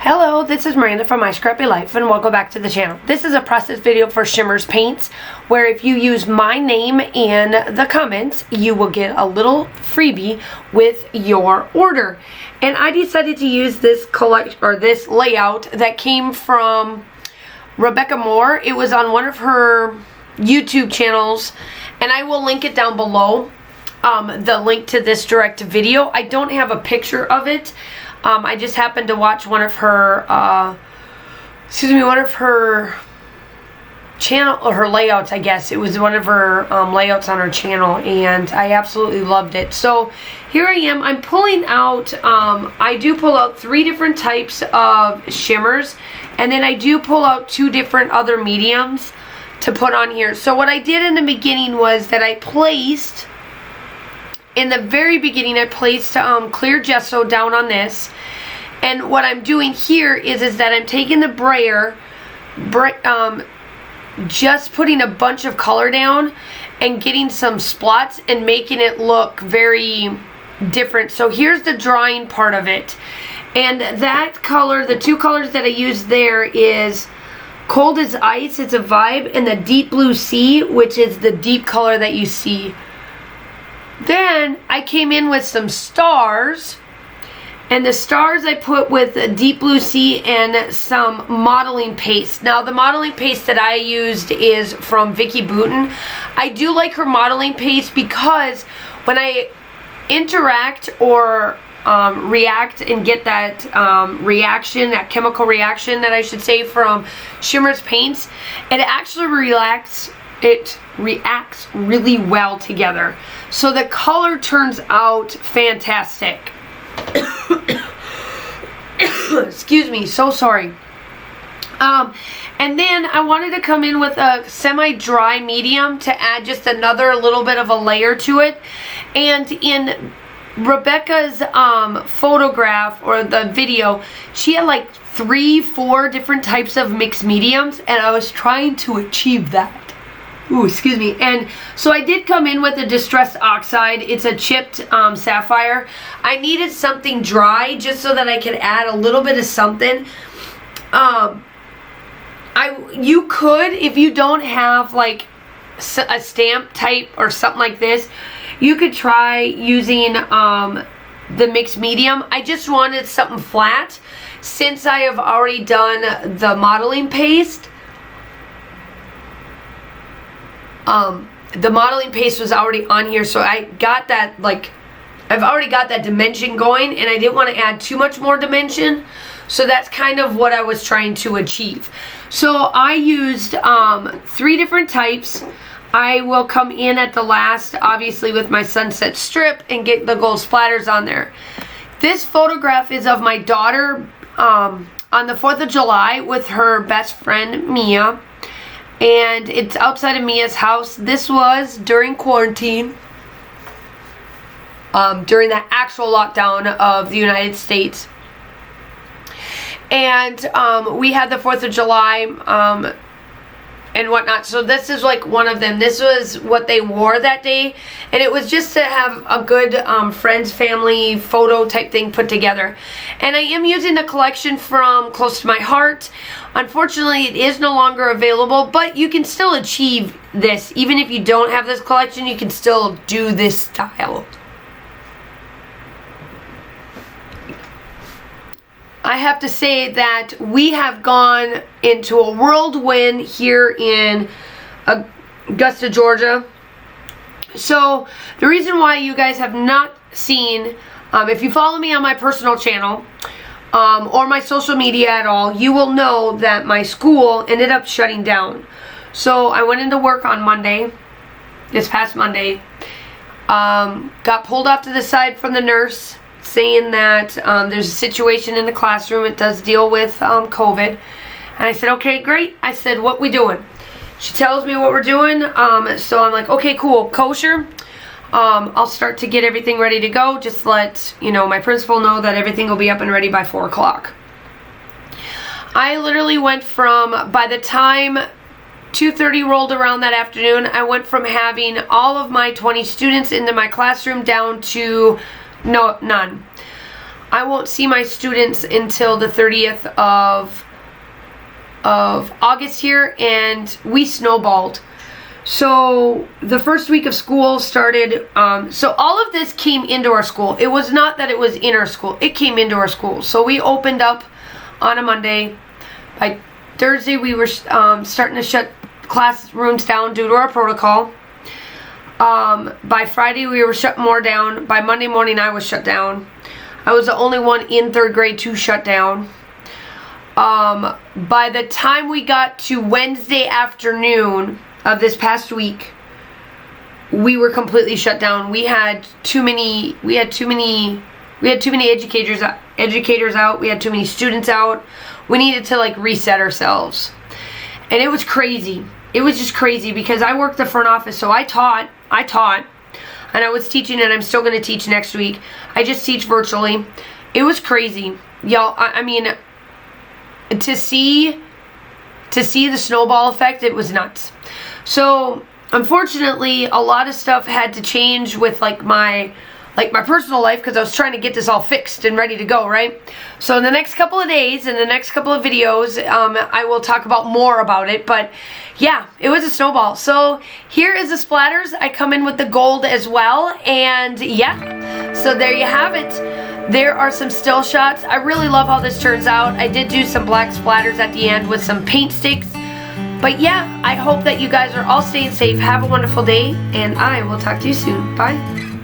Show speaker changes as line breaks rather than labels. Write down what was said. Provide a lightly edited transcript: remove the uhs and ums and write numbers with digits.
Hello, this is Miranda from My Scrappy Life and welcome back to the channel. This is a process video for Shimmers paints where if you use my name in the comments, you will get a little freebie with your order. And I decided to use this this layout that came from Rebecca Moore. It was on one of her YouTube channels and I will link it down below. The link to this direct video. I don't have a picture of it. I just happened to watch one of her, one of her channel, or her layouts, I guess. It was one of her layouts on her channel, and I absolutely loved it. So here I am. I'm pulling out, I do pull out 3 different types of shimmers, and then I do pull out 2 different other mediums to put on here. So what I did in the beginning was that I placed... In the very beginning, I placed clear gesso down on this. And what I'm doing here is that I'm taking the brayer, just putting a bunch of color down and getting some spots and making it look very different. So here's the drying part of it. And that color, the 2 colors that I used there is Cold as Ice, it's a Vibe, and the Deep Blue Sea, which is the deep color that you see. Then I came in with some stars, and the stars I put with a Deep Blue Sea and some modeling paste. Now the modeling paste that I used is from Vicki Boutin. I do like her modeling paste because when I interact or react and get that reaction, that chemical reaction that I should say from Shimmers paints, it actually reacts really well together. So the color turns out fantastic. Excuse me, so sorry. And then I wanted to come in with a semi-dry medium to add just another little bit of a layer to it. And in Rebecca's photograph or the video, she had like 3-4 different types of mixed mediums, and I was trying to achieve that. Ooh, excuse me. And so I did come in with a Distressed Oxide. It's a chipped sapphire. I needed something dry just so that I could add a little bit of something. You could, if you don't have like a stamp type or something like this, you could try using the mixed medium. I just wanted something flat since I have already done the modeling paste. The modeling paste was already on here, so I got that, like, I've already got that dimension going, and I didn't want to add too much more dimension, so that's kind of what I was trying to achieve. So I used 3 different types. I will come in at the last, obviously, with my Sunset Strip and get the gold splatters on there. This photograph is of my daughter on the 4th of July with her best friend, Mia. And it's outside of Mia's house. This was during quarantine, during the actual lockdown of the United States. And we had the 4th of July and whatnot. So this is like one of them. This was what they wore that day. And it was just to have a good friends, family photo type thing put together. And I am using the collection from Close to My Heart. Unfortunately, it is no longer available, but you can still achieve this. Even if you don't have this collection, you can still do this style. I have to say that we have gone into a whirlwind here in Augusta, Georgia. So the reason why you guys have not seen, if you follow me on my personal channel or my social media at all, you will know that my school ended up shutting down. So I went into work on Monday, this past Monday, got pulled off to the side from the nurse, saying that there's a situation in the classroom. It does deal with COVID. And I said, okay, great. I said, what we doing? She tells me what we're doing. So I'm like, okay, cool, kosher. I'll start to get everything ready to go. Just let, my principal know that everything will be up and ready by 4 o'clock. I literally went from, by the time 2:30 rolled around that afternoon, I went from having all of my 20 students into my classroom down to none. I won't see my students until the 30th of August here, and we snowballed. So the first week of school started, so all of this came into our school. It was not that it was in our school. It came into our school. So we opened up on a Monday. By Thursday, we were starting to shut classrooms down due to our protocol. By Friday, we were shutting more down. By Monday morning, I was shut down. I was the only one in 3rd grade to shut down. By the time we got to Wednesday afternoon of this past week, we were completely shut down. We had too many educators out. We had too many students out. We needed to like reset ourselves. And it was crazy. It was just crazy because I worked the front office, so I taught, and I was teaching, and I'm still going to teach next week. I just teach virtually. It was crazy. Y'all, I mean, to see the snowball effect, it was nuts. So unfortunately, a lot of stuff had to change with like my personal life, because I was trying to get this all fixed and ready to go, right? So in the next couple of days, in the next couple of videos, I will talk about more about it. But yeah, it was a snowball. So here is the splatters. I come in with the gold as well, and yeah, so there you have it. There are some still shots. I really love how this turns out. I did do some black splatters at the end with some paint sticks. But yeah, I hope that you guys are all staying safe. Have a wonderful day, and I will talk to you soon. Bye.